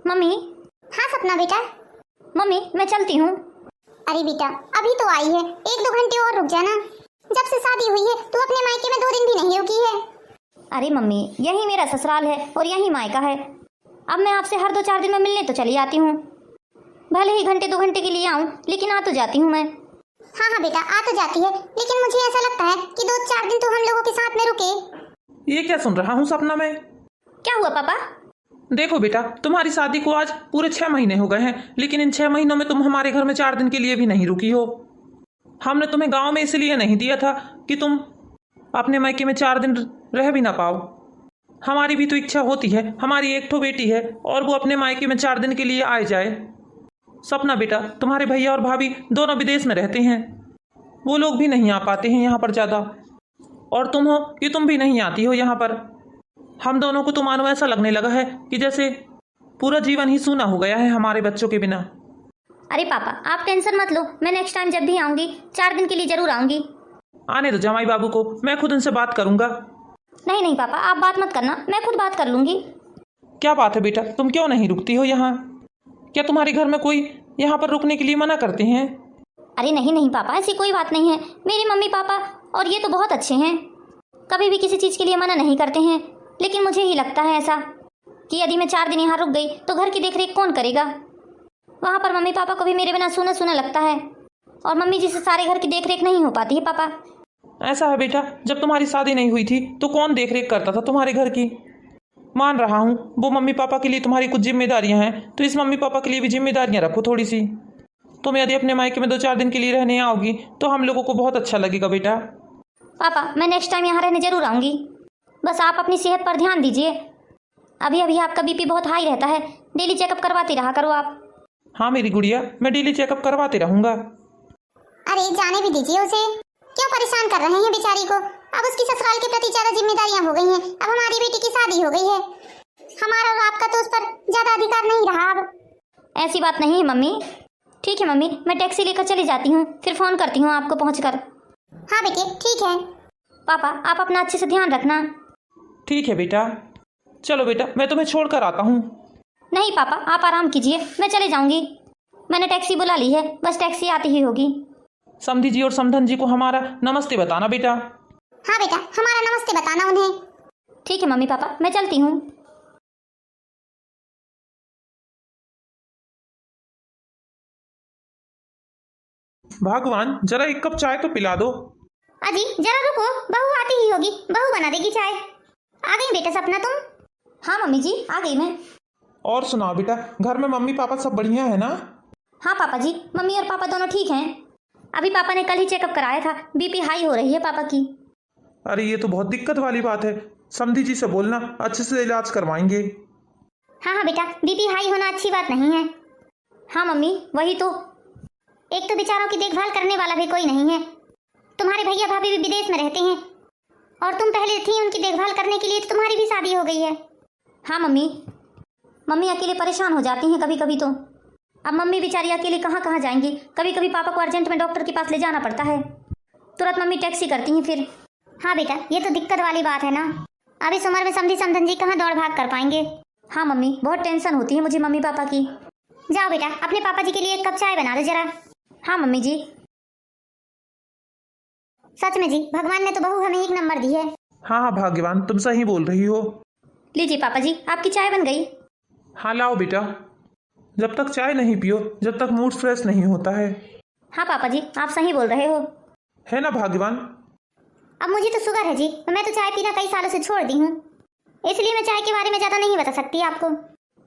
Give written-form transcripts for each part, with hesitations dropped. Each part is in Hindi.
मम्मी। हाँ सपना बेटा। मम्मी मैं चलती हूँ। अरे बेटा अभी तो आई है, 1-2 घंटे और रुक जाना। जब से शादी हुई है तू अपने मायके में 2 दिन भी नहीं रुकी है। अरे मम्मी यही मेरा ससुराल है और यही मायका है। अब मैं आपसे हर 2-4 दिन में मिलने तो चली आती हूँ, भले ही 1-2 घंटे के लिए आऊँ, लेकिन आ तो जाती हूँ मैं। हाँ हाँ बेटा आ तो जाती है, लेकिन मुझे ऐसा लगता है कि 2-4 दिन तो हम लोगों के साथ में रुके। ये क्या सुन रहा हूँ सपना में? क्या हुआ पापा? देखो बेटा, तुम्हारी शादी को आज पूरे 6 महीने हो गए हैं, लेकिन इन 6 महीनों में तुम हमारे घर में 4 दिन के लिए भी नहीं रुकी हो। हमने तुम्हें गांव में इसलिए नहीं दिया था कि तुम अपने मायके में 4 दिन रह भी ना पाओ। हमारी भी तो इच्छा होती है, हमारी एक ठो बेटी है और वो अपने मायके में 4 दिन के लिए आ जाए। सपना बेटा, तुम्हारे भैया और भाभी दोनों विदेश में रहते हैं, वो लोग भी नहीं आ पाते हैं यहाँ पर ज़्यादा, और तुम हो कि तुम भी नहीं आती हो यहाँ पर। हम दोनों को तो मानो ऐसा लगने लगा है कि जैसे पूरा जीवन ही सूना हो गया है हमारे बच्चों के बिना। अरे पापा आप टेंशन मत लो, मैं नेक्स्ट टाइम जब भी आऊँगी 4 दिन के लिए जरूर आऊँगी। आने दो जमाई बाबू को, मैं खुद उनसे बात करूंगा। नहीं नहीं पापा आप बात मत करना, मैं खुद बात कर लूँगी। क्या बात है बेटा, तुम क्यों नहीं रुकती हो यहाँ? क्या तुम्हारे घर में कोई यहाँ पर रुकने के लिए मना करते हैं? अरे नहीं नहीं पापा ऐसी कोई बात नहीं है, मेरी मम्मी पापा और ये तो बहुत अच्छे हैं, कभी भी किसी चीज़ के लिए मना नहीं करते हैं। लेकिन मुझे ही लगता है ऐसा कि यदि मैं 4 दिन यहाँ रुक गई तो घर की देखरेख कौन करेगा? वहाँ पर मम्मी पापा को भी मेरे बिना सूना सूना लगता है, और मम्मी जी से सारे घर की देखरेख नहीं हो पाती है पापा। ऐसा है बेटा, जब तुम्हारी शादी नहीं हुई थी तो कौन देखरेख करता था तुम्हारे घर की? मान रहा हूँ वो मम्मी पापा के लिए तुम्हारी कुछ जिम्मेदारियाँ हैं, तो इस मम्मी पापा के लिए भी जिम्मेदारियाँ रखो थोड़ी सी। तुम यदि अपने मायके में 2-4 दिन के लिए रहने आओगी तो हम लोगों को बहुत अच्छा लगेगा बेटा। पापा मैं नेक्स्ट टाइम यहाँ रहने जरूर आऊँगी, बस आप अपनी सेहत पर ध्यान दीजिए। अभी अभी आपका बीपी बहुत हाई रहता है, डेली चेकअप करवाते रहा करो आप। हाँ मेरी गुड़िया, मैं डेली चेकअप करवाते रहूँगा। अरे जाने भी दीजिए उसे, क्यों परेशान कर रहे हैं बेचारी को? अब उसकी ससुराल के प्रति ज्यादा जिम्मेदारियां हो गई हैं, अब हमारी बेटी की शादी हो गई है, हमारा और आपका तो उस पर ज्यादा अधिकार नहीं रहा अब। ऐसी बात नहीं है मम्मी। ठीक है मम्मी मैं टैक्सी लेकर चली जाती हूँ, फिर फ़ोन करती हूँ आपको पहुँचकर। हाँ बेटे ठीक है। पापा आप अपना अच्छे से ध्यान रखना। ठीक है बेटा, चलो बेटा मैं तुम्हें छोड़कर आता हूँ। नहीं पापा आप आराम कीजिए, मैं चले जाऊँगी, मैंने टैक्सी बुला ली है, बस टैक्सी आती ही होगी। समधी जी और समधन जी को हमारा नमस्ते बताना बेटा। हाँ बेटा हमारा नमस्ते बताना उन्हें। ठीक है मम्मी पापा मैं चलती हूँ। भगवान जरा एक कप चाय तो पिला दो। अजी जरा रुको, बहू आती ही होगी, बहू बना देगी चाय। आ गई बेटा सपना तुम? हाँ मम्मी जी आ गई मैं। और सुनाओ बेटा, घर में मम्मी पापा सब बढ़िया है ना? हाँ पापा जी, मम्मी और पापा दोनों ठीक हैं। अभी पापा ने कल ही चेकअप कराया था, बीपी हाई हो रही है पापा की। अरे ये तो बहुत दिक्कत वाली बात है, समधी जी से बोलना अच्छे से इलाज करवाएंगे। हाँ हाँ बेटा बीपी हाई होना अच्छी बात नहीं है। हाँ मम्मी वही तो, एक तो बेचारों की देखभाल करने वाला भी कोई नहीं है, तुम्हारे भैया भाभी भी विदेश में रहते हैं, और तुम पहले थी उनकी देखभाल करने के लिए, तो तुम्हारी भी शादी हो गई है। हाँ मम्मी, मम्मी अकेले परेशान हो जाती हैं कभी कभी तो। अब मम्मी बेचारी अकेले कहाँ कहाँ जाएंगी, कभी कभी पापा को अर्जेंट में डॉक्टर के पास ले जाना पड़ता है, तुरंत मम्मी टैक्सी करती हैं फिर। हाँ बेटा ये तो दिक्कत वाली बात है ना, अब इस उम्र में समधी समधन जी कहाँ दौड़ भाग कर पाएंगे। हाँ मम्मी बहुत टेंशन होती है मुझे मम्मी पापा की। जाओ बेटा अपने पापा जी के लिए 1 कप चाय बना दो जरा। हाँ मम्मी जी। सच में जी भगवान ने तो बहू हमें 1 नंबर दी है। हाँ हाँ भाग्यवान, तुम सही बोल रही हो। लीजिए पापा जी आपकी चाय बन गई। हाँ लाओ बेटा, जब तक चाय नहीं पियो जब तक मूड फ्रेश नहीं होता है। हाँ पापा जी आप सही बोल रहे हो। है ना भाग्यवान? अब मुझे तो शुगर है जी, मैं तो चाय पीना कई सालों से छोड़ दी हूँ, इसलिए मैं चाय के बारे में ज्यादा नहीं बता सकती आपको।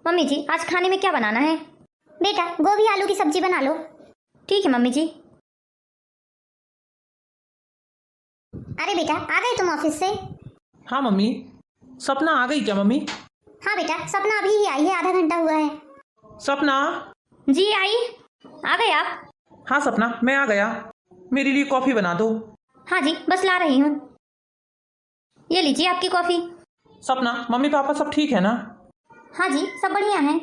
मम्मी जी आज खाने में क्या बनाना है? बेटा गोभी आलू की सब्जी बना लो। ठीक है मम्मी जी। अरे बेटा आ गए तुम ऑफिस से? हाँ मम्मी। सपना आ गई क्या मम्मी? हाँ बेटा सपना अभी ही आई है, आधा घंटा हुआ है। सपना जी आई, आ गए आप? हाँ सपना मैं आ गया, मेरे लिए कॉफी बना दो। हाँ जी बस ला रही हूँ, ये लीजिए आपकी कॉफी। सपना मम्मी पापा सब ठीक है ना? हाँ जी सब बढ़िया हैं।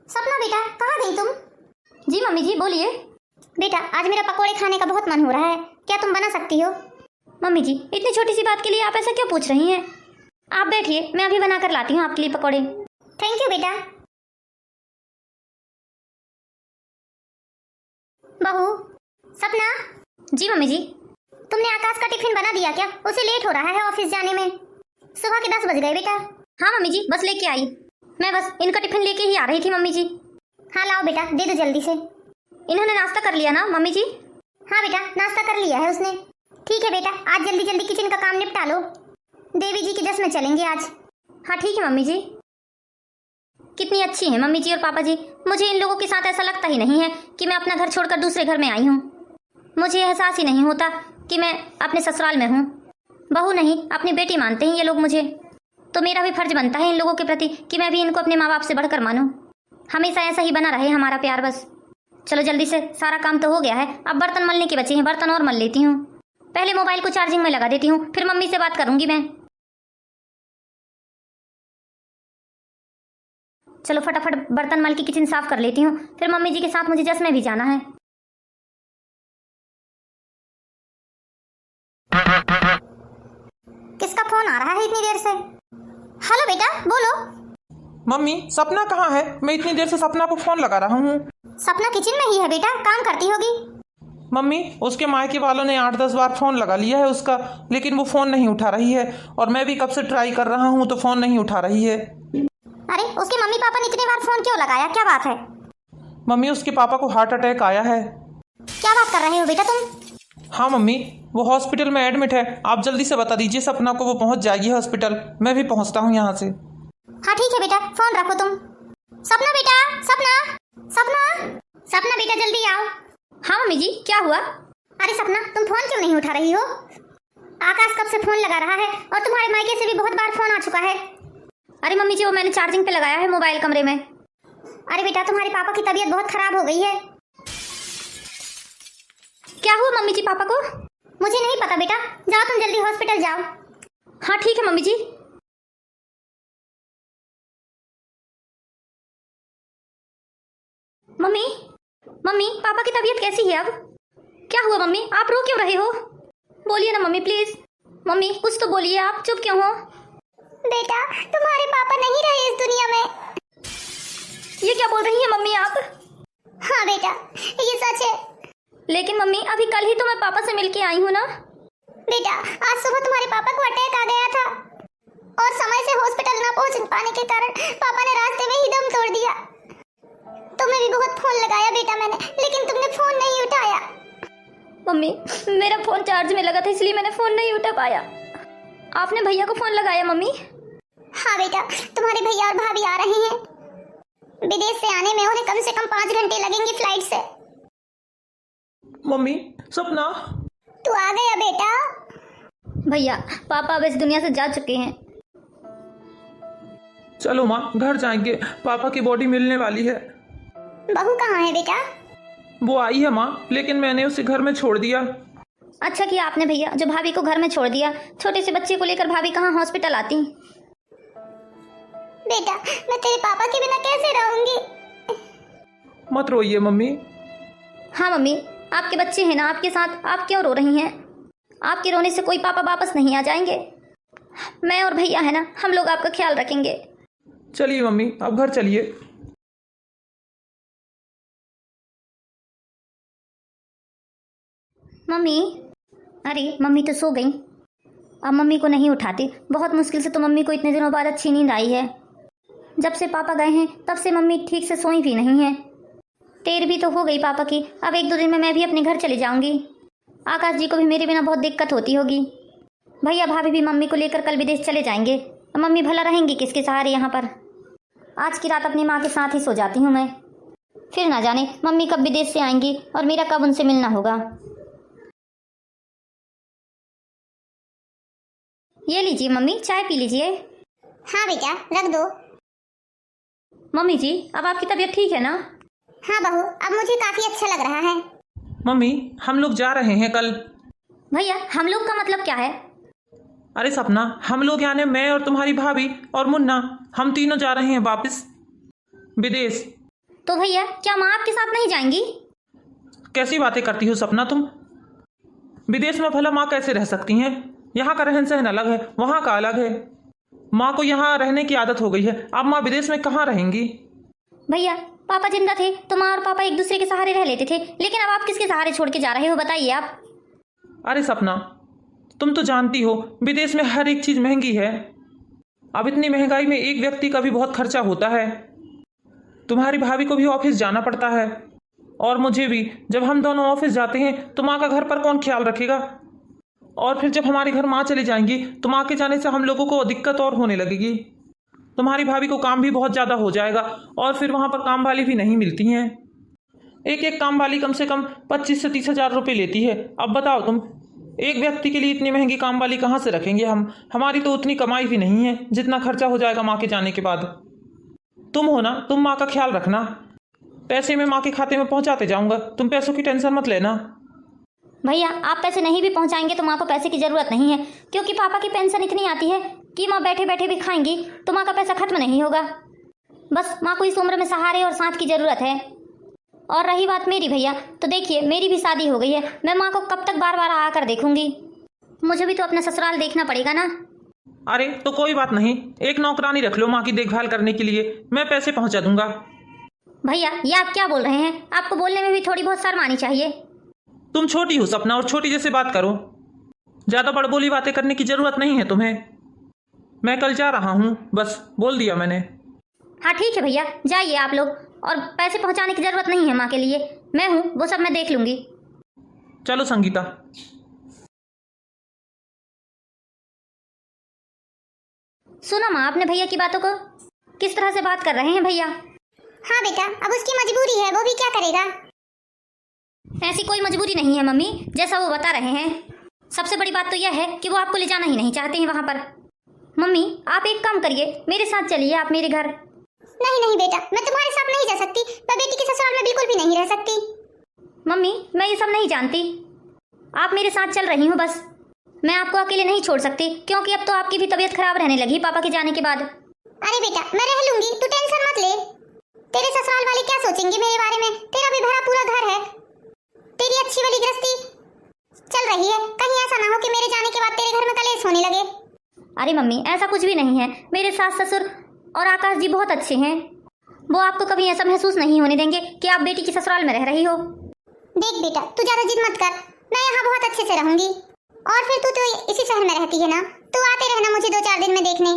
सपना बेटा कहाँ गई तुम? जी मम्मी जी बोलिए। बेटा आज मेरा पकोड़े खाने का बहुत मन हो रहा है, क्या तुम बना सकती हो? मम्मी जी इतनी छोटी सी बात के लिए आप ऐसा क्यों पूछ रही हैं? आप बैठिए, मैं अभी बना कर लाती हूँ आपके लिए पकौड़े। थैंक यू बेटा। बहू, सपना, जी मम्मी जी। तुमने आकाश का टिफिन बना दिया क्या? उसे लेट हो रहा है ऑफिस जाने में। सुबह के 10 बज गए बेटा। हाँ मम्मी जी, बस लेके आई। मैं बस इनका टिफिन लेके ही आ रही थी मम्मी जी। हाँ लाओ बेटा, दे दो जल्दी से। इन्होंने नाश्ता कर लिया ना मम्मी जी? हाँ बेटा, नाश्ता कर लिया है उसने। ठीक है बेटा, आज जल्दी जल्दी किचन का काम निपटा लो। देवी जी के जश्न में चलेंगे आज। हाँ ठीक है मम्मी जी। कितनी अच्छी हैं मम्मी जी और पापा जी। मुझे इन लोगों के साथ ऐसा लगता ही नहीं है कि मैं अपना घर छोड़कर दूसरे घर में आई हूँ। मुझे एहसास ही नहीं होता कि मैं अपने ससुराल में हूँ। बहू नहीं, अपनी बेटी मानते हैं ये लोग मुझे। तो मेरा भी फर्ज बनता है इन लोगों के प्रति कि मैं भी इनको अपने माँ बाप से बढ़कर मानूं। हमेशा ऐसा ही बना रहे हमारा प्यार बस। चलो जल्दी से, सारा काम तो हो गया है, अब बर्तन मलने के बचे हैं, बर्तन और मल लेती हूँ। पहले मोबाइल को चार्जिंग में लगा देती हूँ, फिर मम्मी से बात करूंगी मैं। चलो फटाफट बर्तन मल के किचन साफ कर लेती हूँ, फिर मम्मी जी के साथ मुझे जश्न में भी जाना है। किसका फोन आ रहा है इतनी देर से? हेलो बेटा, बोलो। मम्मी, सपना कहाँ है? मैं इतनी देर से सपना को फोन लगा रहा हूँ। सपना किचन में ही है बेटा, काम करती होगी। मम्मी, उसके मायके वालों ने 8-10 बार फोन लगा लिया है उसका, लेकिन वो फोन नहीं उठा रही है। और मैं भी कब से ट्राई कर रहा हूँ तो फोन नहीं उठा रही है। अरे उसके मम्मी पापा ने इतने बार फोन क्यों लगाया, क्या बात है? मम्मी, उसके पापा को हार्ट अटैक आया है। क्या बात कर रहे हो बेटा तुम? हाँ मम्मी, वो हॉस्पिटल में एडमिट है। आप जल्दी से बता दीजिए सपना को, वो पहुंच जाएगी हॉस्पिटल। मैं भी पहुंचता हूँ यहाँ से। हाँ ठीक है बेटा, फोन रखो तुम। सपना बेटा, सपना, सपना, सपना बेटा जल्दी आओ। हाँ मम्मी जी, क्या हुआ? अरे सपना, तुम फोन क्यों नहीं उठा रही हो? आकाश कब से फोन लगा रहा है और तुम्हारे मायके से भी बहुत बार फोन आ चुका है। अरे मम्मी जी, वो मैंने चार्जिंग पे लगाया है मोबाइल कमरे में। अरे बेटा, तुम्हारे पापा की तबीयत बहुत खराब हो गई है। क्या हुआ मम्मी जी पापा को? मुझे नहीं पता बेटा, जाओ तुम जल्दी हॉस्पिटल जाओ। हाँ ठीक है मम्मी जी। मम्मी, मम्मी पापा की तबीयत कैसी है अब? क्या हुआ मम्मी, आप रो क्यों रहे हो? बोलिए ना मम्मी प्लीज। मम्मी कुछ तो बोलिए, आप चुप क्यों हो? बेटा, तुम्हारे पापा नहीं रहे इस दुनिया में। ये क्या बोल रही है मम्मी आप? हाँ बेटा, ये सच है। लेकिन मम्मी अभी कल ही तो मैं पापा से मिलके आई हूँ ना। बेटा, आज सुबह तुम्हारे पापा को अटैक आ गया था और समय से हॉस्पिटल ना पहुंच पाने के कारण पापा ने रास्ते में ही दम तोड़ दिया। तुम्हें भी बहुत फोन लगाया बेटा मैंने, लेकिन तुमने फोन नहीं उठाया। मम्मी, मेरा फोन चार्ज में लगा था इसलिए मैंने फोन नहीं उठा पाया। आपने भैया को फोन लगाया मम्मी? हाँ बेटा, तुम्हारे भैया और भाभी आ रहे हैं। विदेश से आने में उन्हें कम से कम 5 घंटे लगेंगे फ्लाइट से। मम्मी, सपना, तू आ गया बेटा। भैया पापा अब इस दुनिया से जा चुके हैं। चलो माँ, घर जाएंगे, पापा की बॉडी मिलने वाली है। बहू कहाँ है बेटा? वो आई है माँ, लेकिन मैंने उसे घर में छोड़ दिया। अच्छा किया आपने भैया, जो भाभी को घर में छोड़ दिया। छोटे से बच्चे को लेकर भाभी कहाँ हॉस्पिटल आती? बेटा, मैं तेरे पापा के बिना कैसे रहूंगी? मत रोइए मम्मी। हाँ मम्मी, आपके बच्चे हैं ना आपके साथ, आप क्यों रो रही हैं? आपके रोने से कोई पापा वापस नहीं आ जाएंगे। मैं और भैया है ना, हम लोग आपका ख्याल रखेंगे। चलिए मम्मी, अब घर चलिए। मम्मी, अरे मम्मी तो सो गई। अब मम्मी को नहीं उठाती। बहुत मुश्किल से तो मम्मी को इतने दिनों बाद अच्छी नींद आई है। जब से पापा गए हैं तब से मम्मी ठीक से सोई भी नहीं है। देर भी तो हो गई पापा की। अब 1-2 दिन में मैं भी अपने घर चली जाऊंगी। आकाश जी को भी मेरे बिना बहुत दिक्कत होती होगी। भैया भाभी भी मम्मी को लेकर कल विदेश चले जाएंगे। मम्मी भला रहेंगी किसके सहारे यहाँ पर? आज की रात अपनी माँ के साथ ही सो जाती हूँ मैं। फिर ना जाने मम्मी कब विदेश से आएंगी और मेरा कब उनसे मिलना होगा। ये लीजिए मम्मी, चाय पी लीजिए। हाँ बेटा, रख दो। मम्मी जी, अब आपकी तबीयत ठीक है ना? हाँ बहू, अब मुझे काफी अच्छा लग रहा है। मम्मी, हम लोग जा रहे हैं कल। भैया, हम लोग का मतलब क्या है? अरे सपना, हम लोग यानी मैं और तुम्हारी भाभी और मुन्ना, हम तीनों जा रहे हैं वापस विदेश। तो भैया, क्या माँ आपके साथ नहीं जाएंगी? कैसी बातें करती हो सपना तुम? विदेश में भला माँ कैसे रह सकती हैं? यहाँ का रहन सहन अलग है, वहाँ का अलग है। माँ को यहाँ रहने की आदत हो गई है, अब माँ विदेश में कहाँ रहेंगी? भैया पापा जिंदा थे तो माँ और पापा एक दूसरे के सहारे रह लेते थे, लेकिन अब आप किसके सहारे छोड़ के जा रहे हो बताइए आप। अरे सपना, तुम तो जानती हो विदेश में हर एक चीज़ महंगी है। अब इतनी महंगाई में एक व्यक्ति का भी बहुत खर्चा होता है। तुम्हारी भाभी को भी ऑफिस जाना पड़ता है और मुझे भी। जब हम दोनों ऑफिस जाते हैं तो माँ का घर पर कौन ख्याल रखेगा? और फिर जब हमारे घर माँ चली जाएंगी तो माँ के जाने से हम लोगों को दिक्कत और होने लगेगी। तुम्हारी भाभी को काम भी बहुत ज़्यादा हो जाएगा और फिर वहाँ पर काम वाली भी नहीं मिलती हैं। एक एक काम वाली कम से कम 25 से 30 हज़ार रुपये लेती है। अब बताओ तुम, एक व्यक्ति के लिए इतनी महंगी काम वाली कहाँ से रखेंगे हम? हमारी तो उतनी कमाई भी नहीं है जितना खर्चा हो जाएगा माँ के जाने के बाद। तुम हो ना, तुम माँ का ख्याल रखना। पैसे मैं माँ के खाते में पहुँचाते जाऊँगा, तुम पैसों की टेंशन मत लेना। भैया आप पैसे नहीं भी पहुंचाएंगे तो माँ को पैसे की ज़रूरत नहीं है, क्योंकि पापा की पेंशन इतनी आती है कि माँ बैठे बैठे भी खाएंगी तो माँ का पैसा खत्म नहीं होगा। बस माँ को इस उम्र में सहारे और साथ की ज़रूरत है। और रही बात मेरी भैया, तो देखिए मेरी भी शादी हो गई है, मैं माँ को कब तक बार बार आकर देखूंगी? मुझे भी तो अपना ससुराल देखना पड़ेगा ना। अरे तो कोई बात नहीं, एक नौकरानी रख लो माँ की देखभाल करने के लिए, मैं पैसे पहुँचा दूंगा। भैया ये आप क्या बोल रहे हैं? आपको बोलने में भी थोड़ी बहुत शर्म आनी चाहिए। तुम छोटी हो सपना, और छोटी जैसे बात करो। ज़्यादा बड़बोली बातें करने की ज़रूरत नहीं है तुम्हें। मैं कल जा रहा हूँ, बस बोल दिया मैंने। हाँ ठीक है भैया, जाइए आप लोग, और पैसे पहुंचाने की ज़रूरत नहीं है माँ के लिए, मैं हूँ, वो सब मैं देख लूँगी। चलो संगीता। सुना माँ आपने भैया की बातों को? किस तरह से बात कर रहे हैं भैया? हाँ बेटा, अब उसकी मजबूरी है, वो भी क्या करेगा। ऐसी कोई मजबूरी नहीं है मम्मी, जैसा वो बता रहे हैं। सबसे बड़ी बात तो यह है कि वो आपको ले जाना ही नहीं चाहते हैं वहाँ पर। मम्मी आप एक काम करिए, मेरे साथ चलिए आप मेरे घर। नहीं नहीं बेटा, मैं तुम्हारे साथ नहीं जा सकती, मैं बेटी के ससुराल में बिल्कुल भी नहीं रह सकती। मम्मी मैं ये सब नहीं जानती, आप मेरे साथ चल रही हूँ बस। मैं आपको अकेले नहीं छोड़ सकती, क्योंकि अब तो आपकी भी तबीयत खराब रहने लगी पापा के जाने के बाद। अरे बेटा मैं रह लूंगी, तू टेंशन मत ले। तेरे ससुराल वाले क्या सोचेंगे मेरे बारे में? तेरा भी भरा पूरा घर है, तेरी अच्छी वाली गृहस्थी चल रही है, कहीं ऐसा ना हो कि मेरे जाने के बाद तेरे घर में कलेश होने लगे। अरे मम्मी ऐसा कुछ भी नहीं है, मेरे सास ससुर और आकाश जी बहुत अच्छे हैं, वो आपको कभी ऐसा महसूस नहीं होने देंगे कि आप बेटी की ससुराल में रह रही हो। देख बेटा तू ज्यादा जिद मत कर, मैं यहाँ बहुत अच्छे से रहूंगी। और फिर तू तो इसी शहर में रहती है ना, तू आते रहना मुझे 2-4 दिन में देखने।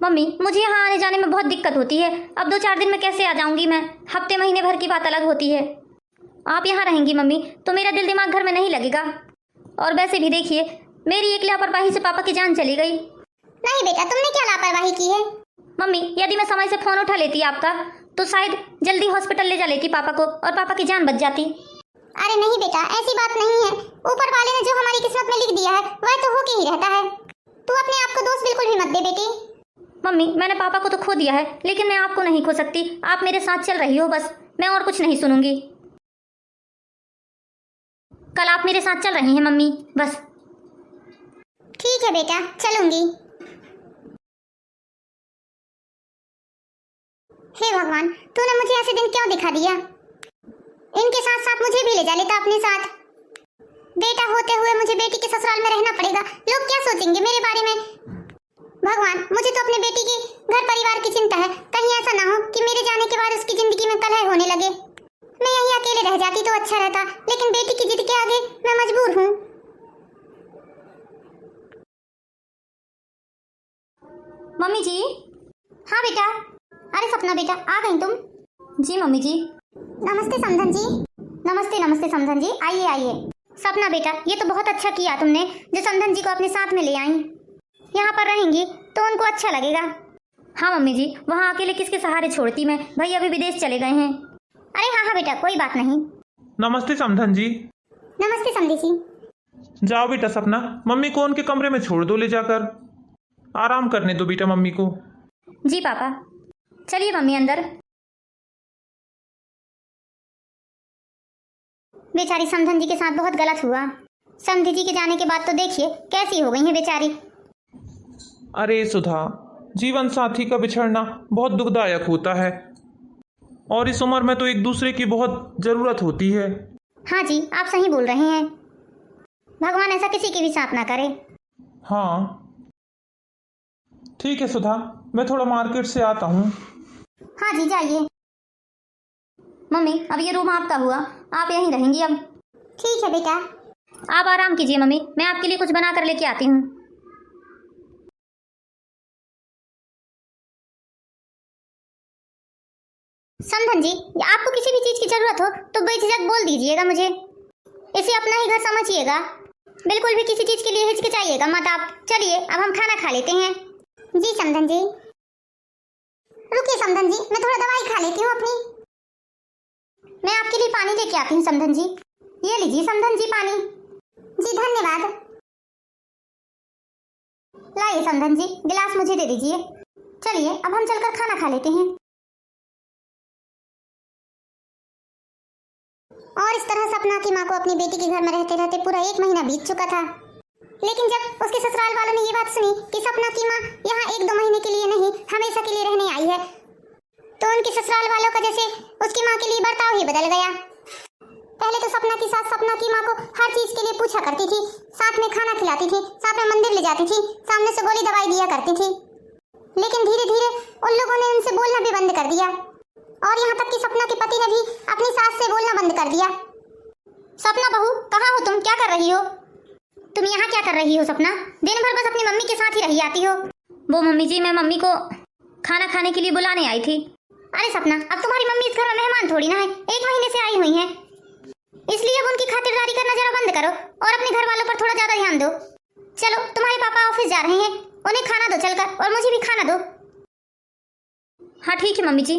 मम्मी मुझे यहाँ आने जाने में बहुत दिक्कत होती है, अब 2-4 दिन में कैसे आ जाऊंगी मैं? हफ्ते महीने भर की बात अलग होती है। आप यहाँ रहेंगी मम्मी तो मेरा दिल दिमाग घर में नहीं लगेगा। और वैसे भी देखिए मेरी एक लापरवाही से पापा की जान चली गई। नहीं बेटा तुमने क्या लापरवाही की है? मम्मी यदि मैं समय से फोन उठा लेती आपका तो शायद जल्दी हॉस्पिटल ले जा लेती पापा को और पापा की जान बच जाती। अरे नहीं बेटा ऐसी बात नहीं है, ऊपर वाले ने जो हमारी किस्मत में लिख दिया है वह तो होके ही रहता है। तू अपने आप को दोष बिल्कुल भी मत दे बेटी। मम्मी मैंने पापा को तो खो दिया है, लेकिन मैं आपको नहीं खो सकती। आप मेरे साथ चल रही हो बस, मैं और कुछ नहीं सुनूंगी। कल आप मेरे साथ चल रही हैं मम्मी बस। ठीक है बेटा चलूंगी। हे भगवान, तूने मुझे ऐसे दिन क्यों दिखा दिया? इनके साथ साथ मुझे भी ले जा लेता अपने साथ। बेटा होते हुए मुझे बेटी के ससुराल में रहना पड़ेगा, लोग क्या सोचेंगे मेरे बारे में? भगवान मुझे तो अपने बेटी की घर परिवार की चिंता है, कहीं ऐसा ना हो कि मेरे जाने के बाद उसकी जिंदगी में कलह होने लगे। मैं यहीं अकेले रह जाती तो अच्छा रहता, लेकिन बेटी की जिद के आगे मैं मजबूर हूँ। मम्मी जी। हाँ बेटा। अरे सपना बेटा आ गई तुम? जी मम्मी जी। नमस्ते समधन जी। नमस्ते नमस्ते समधन जी, आइए आइए। सपना बेटा ये तो बहुत अच्छा किया तुमने जो समधन जी को अपने साथ में ले आई। यहाँ पर रहेंगी तो उनको अच्छा लगेगा। हाँ मम्मी जी, वहाँ अकेले किसके सहारे छोड़ती मैं, भैया अभी विदेश चले गए हैं। अरे हाँ हाँ बेटा कोई बात नहीं। नमस्ते समधन जी। नमस्ते समधी जी। जाओ बेटा सपना, मम्मी को उनके कमरे में छोड़ दो ले जाकर, आराम करने दो बेटा मम्मी को। जी पापा। चलिए मम्मी अंदर। बेचारी समधन जी के साथ बहुत गलत हुआ। समधी जी के जाने के बाद तो देखिए कैसी हो गई है बेचारी। अरे सुधा, जीवन साथी का बिछड़ना बहुत दुखदायक होता है और इस उम्र में तो एक दूसरे की बहुत जरूरत होती है। हाँ जी आप सही बोल रहे हैं, भगवान ऐसा किसी के भी साथ ना करे। हाँ ठीक है सुधा, मैं थोड़ा मार्केट से आता हूँ। हाँ जी जाइए। मम्मी अब ये रूम आपका हुआ, आप यहीं रहेंगी अब। ठीक है बेटा। आप आराम कीजिए मम्मी, मैं आपके लिए कुछ बना कर लेके आती हूँ। समधन जी, आपको किसी भी चीज की जरूरत हो तो बेझिझक बोल दीजिएगा मुझे। इसे अपना ही घर समझिएगा, बिल्कुल भी किसी चीज के लिए हिचकिचाइएगा मत आप। चलिए अब हम खाना खा लेते हैं। जी समधन जी। रुकिए समधन जी, मैं थोड़ा दवाई खा लेती हूँ अपनी। मैं आपके लिए पानी लेके आती हूँ समधन जी। ये लीजिए समधन जी पानी। जी धन्यवाद। लाइए समधन जी, गिलास मुझे दे दीजिए। चलिए अब हम चलकर खाना खा लेते हैं। और इस तरह सपना की माँ को अपनी बेटी के घर में रहते रहते पूरा 1 महीना बीत चुका था। लेकिन जब उसके ससुराल वालों ने ये बात सुनी कि सपना की माँ यहाँ 1-2 महीने के लिए नहीं हमेशा के लिए रहने आई है, तो उनके ससुराल वालों का जैसे उसकी माँ के लिए बर्ताव ही बदल गया। पहले तो सपना की सास सपना की माँ को हर चीज के लिए पूछा करती थी, साथ में खाना खिलाती थी, साथ में मंदिर ले जाती थी, सामने से गोली दवाई दिया करती थी। लेकिन धीरे धीरे उन लोगों ने उनसे बोलना भी बंद कर दिया, और यहाँ तक कि सपना के पति ने भी अपनी सास से बोलना बंद कर दिया। सपना बहू, कहाँ हो तुम? क्या कर रही हो? तुम यहाँ क्या कर रही हो सपना? दिन भर बस अपनी मम्मी के साथ ही रही आती हो। वो मम्मी जी, मैं मम्मी को खाना खाने के लिए बुलाने आई थी। अरे सपना, अब तुम्हारी मम्मी इस घर में मेहमान थोड़ी ना है, 1 महीने से आई हुई है, इसलिए अब उनकी खातिरदारी करना जरा बंद करो और अपने घर वालों पर थोड़ा ज्यादा ध्यान दो। चलो तुम्हारे पापा ऑफिस जा रहे हैं, उन्हें खाना दो चलकर, और मुझे भी खाना दो। हाँ ठीक है मम्मी जी।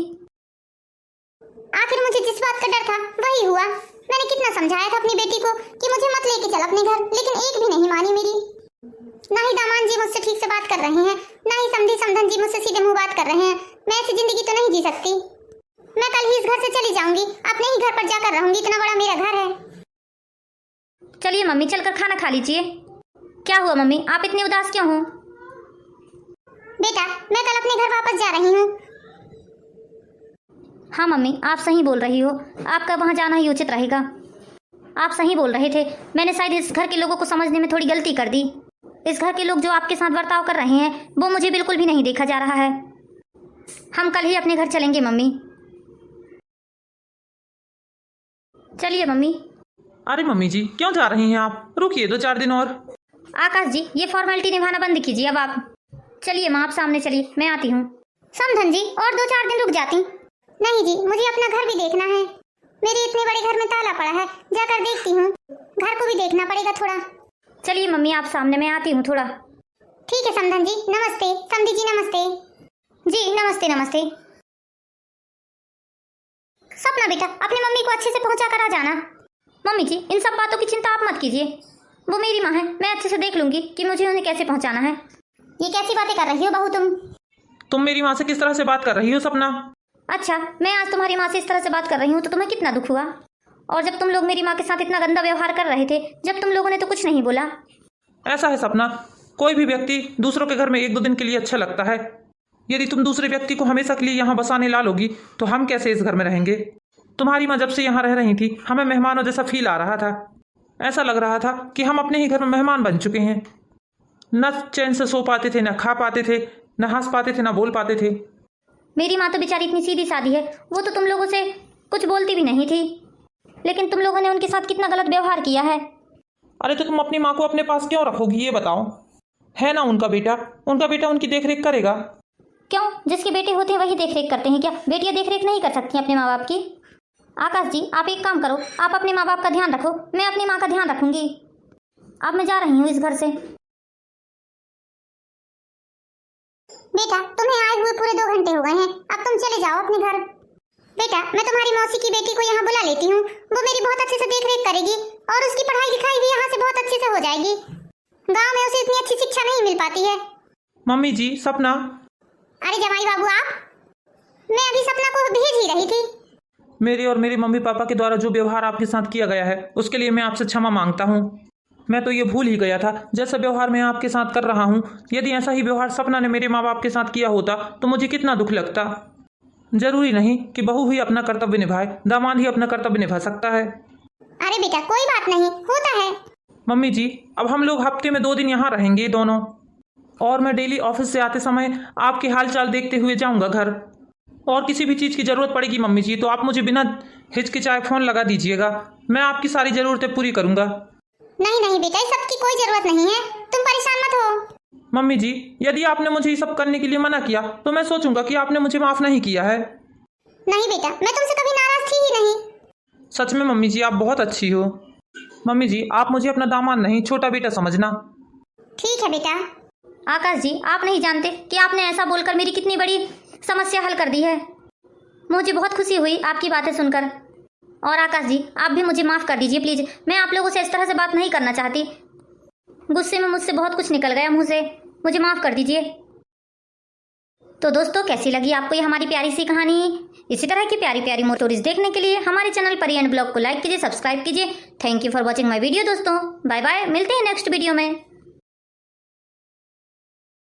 आखिर मुझे जिस बात का डर था वही हुआ। मैंने कितना समझाया था अपनी बेटी को कि मुझे मत लेके चल अपने घर, लेकिन एक भी नहीं मानी मेरी। ना ही दामान जी मुझसे ठीक से बात कर रहे हैं, ना ही समधी समधन जी मुझसे सीधे मुंह बात कर रहे हैं। मैं ऐसी जिंदगी तो नहीं जी सकती। मैं कल ही इस घर से चली जाऊंगी, अपने ही घर पर जाकर रहूंगी, इतना बड़ा मेरा घर है। चलिए मम्मी, चलकर खाना खा लीजिए। क्या हुआ मम्मी, आप इतनी उदास क्यों हो? बेटा, मैं कल अपने घर वापस जा रही हूँ। हाँ मम्मी, आप सही बोल रही हो, आपका वहाँ जाना ही उचित रहेगा। आप सही बोल रहे थे, मैंने शायद इस घर के लोगों को समझने में थोड़ी गलती कर दी। इस घर के लोग जो आपके साथ बर्ताव कर रहे हैं वो मुझे बिल्कुल भी नहीं देखा जा रहा है। हम कल ही अपने घर चलेंगे मम्मी। चलिए मम्मी। अरे मम्मी जी, क्यों जा रही हैं आप? रुकिए 2-4 दिन और। आकाश जी, ये फॉर्मेलिटी निभाना बंद कीजिए अब आप। चलिए माँ, आप सामने चलिए, मैं आती हूँ। समधन जी, और 2-4 दिन रुक जाती। नहीं जी, मुझे अपना घर भी देखना है। मेरे इतने बड़े घर में ताला पड़ा है, जाकर देखती हूँ। घर को भी देखना पड़ेगा थोड़ा। चलिए मम्मी, आप सामने, मैं आती हूँ थोड़ा। ठीक है समधन जी, नमस्ते। समधी जी नमस्ते। जी नमस्ते नमस्ते। सपना बेटा, अपनी मम्मी को अच्छे से पहुंचा कर आ जाना। मम्मी जी, इन सब बातों की चिंता आप मत कीजिए, वो मेरी माँ है, मैं अच्छे से देख लूंगी कि मुझे उन्हें कैसे पहुंचाना है। ये कैसी बातें कर रही हो बहू तुम मेरी माँ से किस तरह से बात कर रही हो सपना? अच्छा, मैं आज तुम्हारी माँ से इस तरह से बात कर रही हूँ तो तुम्हें कितना दुख हुआ? और जब तुम लोग मेरी माँ के साथ इतना गंदा व्यवहार कर रहे थे, जब तुम लोगों ने तो कुछ नहीं बोला। ऐसा है सपना, कोई भी व्यक्ति दूसरों के घर में 1-2 दिन के लिए अच्छा लगता है। यदि तुम दूसरे व्यक्ति को हमेशा के लिए यहाँ बसाने ला लोगी तो हम कैसे इस घर में रहेंगे? तुम्हारी माँ जब से यहाँ रह रही थी हमें मेहमानों जैसा फील आ रहा था। ऐसा लग रहा था कि हम अपने ही घर में मेहमान बन चुके हैं। न चैन से सो पाते थे, न खा पाते थे, न हंस पाते थे, न बोल पाते थे। मेरी माँ तो बेचारी इतनी सीधी सादी है, वो तो तुम लोगों से कुछ बोलती भी नहीं थी, लेकिन तुम लोगों ने उनके साथ कितना गलत व्यवहार किया है। अरे तो तुम अपनी माँ को अपने पास क्यों रखोगी, ये बताओ? है ना उनका बेटा उनकी देख रेख करेगा। क्यों? जिसके बेटे होते हैं वही देख रेख करते हैं क्या? बेटियां देख रेख नहीं कर सकती अपने माँ बाप की? आकाश जी, आप एक काम करो, आप अपने माँ बाप का ध्यान रखो, मैं अपनी माँ का ध्यान रखूंगी। अब मैं जा रही हूँ इस घर से। बेटा, तुम्हें आए हुए पूरे 2 घंटे हो गए हैं, अब तुम चले जाओ अपने घर। बेटा, मैं तुम्हारी मौसी की बेटी को यहाँ बुला लेती हूँ, वो मेरी बहुत अच्छे से देख रेख करेगी और उसकी पढ़ाई लिखाई भी यहाँ से बहुत अच्छे से हो जाएगी। गांव में उसे इतनी अच्छी शिक्षा नहीं मिल पाती है। मम्मी जी, सपना। अरे जमाई बाबू आप, मैं अभी सपना को भेज ही रही थी। मेरे और मेरे मम्मी पापा के द्वारा जो व्यवहार आपके साथ किया गया है उसके लिए मैं आपसे क्षमा मांगता हूँ। मैं तो ये भूल ही गया था, जैसा व्यवहार मैं आपके साथ कर रहा हूँ, यदि ऐसा ही व्यवहार सपना ने मेरे माँ बाप के साथ किया होता तो मुझे कितना दुख लगता। जरूरी नहीं कि बहू ही अपना कर्तव्य निभाए, दामाद ही अपना कर्तव्य निभा सकता है। अरे बेटा, कोई बात नहीं, होता है। मम्मी जी, अब हम लोग हफ्ते में 2 दिन यहाँ रहेंगे दोनों, और मैं डेली ऑफिस से आते समय आपके हालचाल देखते हुए जाऊंगा घर। और किसी भी चीज़ की ज़रूरत पड़ेगी मम्मी जी तो आप मुझे बिना हिचकिचाए फ़ोन लगा दीजिएगा, मैं आपकी सारी ज़रूरतें पूरी करूंगा। नहीं नहीं बेटा, इस सब की कोई जरूरत नहीं है, तुम परेशान मत हो। मम्मी जी यदि आपने मुझे ये सब करने के लिए मना किया तो मैं सोचूंगा कि आपने मुझे माफ़ नहीं किया है। नहीं बेटा, मैं तुमसे कभी नाराज थी ही नहीं। सच में मम्मी जी आप बहुत अच्छी हो। मम्मी जी आप मुझे अपना दामाद नहीं छोटा बेटा समझना। ठीक है बेटा। आकाश जी, आप नहीं जानते कि आपने ऐसा बोलकर मेरी कितनी बड़ी समस्या हल कर दी है। मुझे बहुत खुशी हुई आपकी बातें सुनकर। और आकाश जी आप भी मुझे माफ़ कर दीजिए प्लीज़, मैं आप लोगों से इस तरह से बात नहीं करना चाहती। गुस्से में मुझसे बहुत कुछ निकल गया मुंह से, मुझे माफ़ कर दीजिए। तो दोस्तों कैसी लगी आपको ये हमारी प्यारी सी कहानी? इसी तरह की प्यारी प्यारी मोर स्टोरीज देखने के लिए हमारे चैनल परी एंड ब्लॉग को लाइक कीजिए, सब्सक्राइब कीजिए। Thank you for watching my video दोस्तों। बाय बाय, मिलते हैं नेक्स्ट वीडियो में।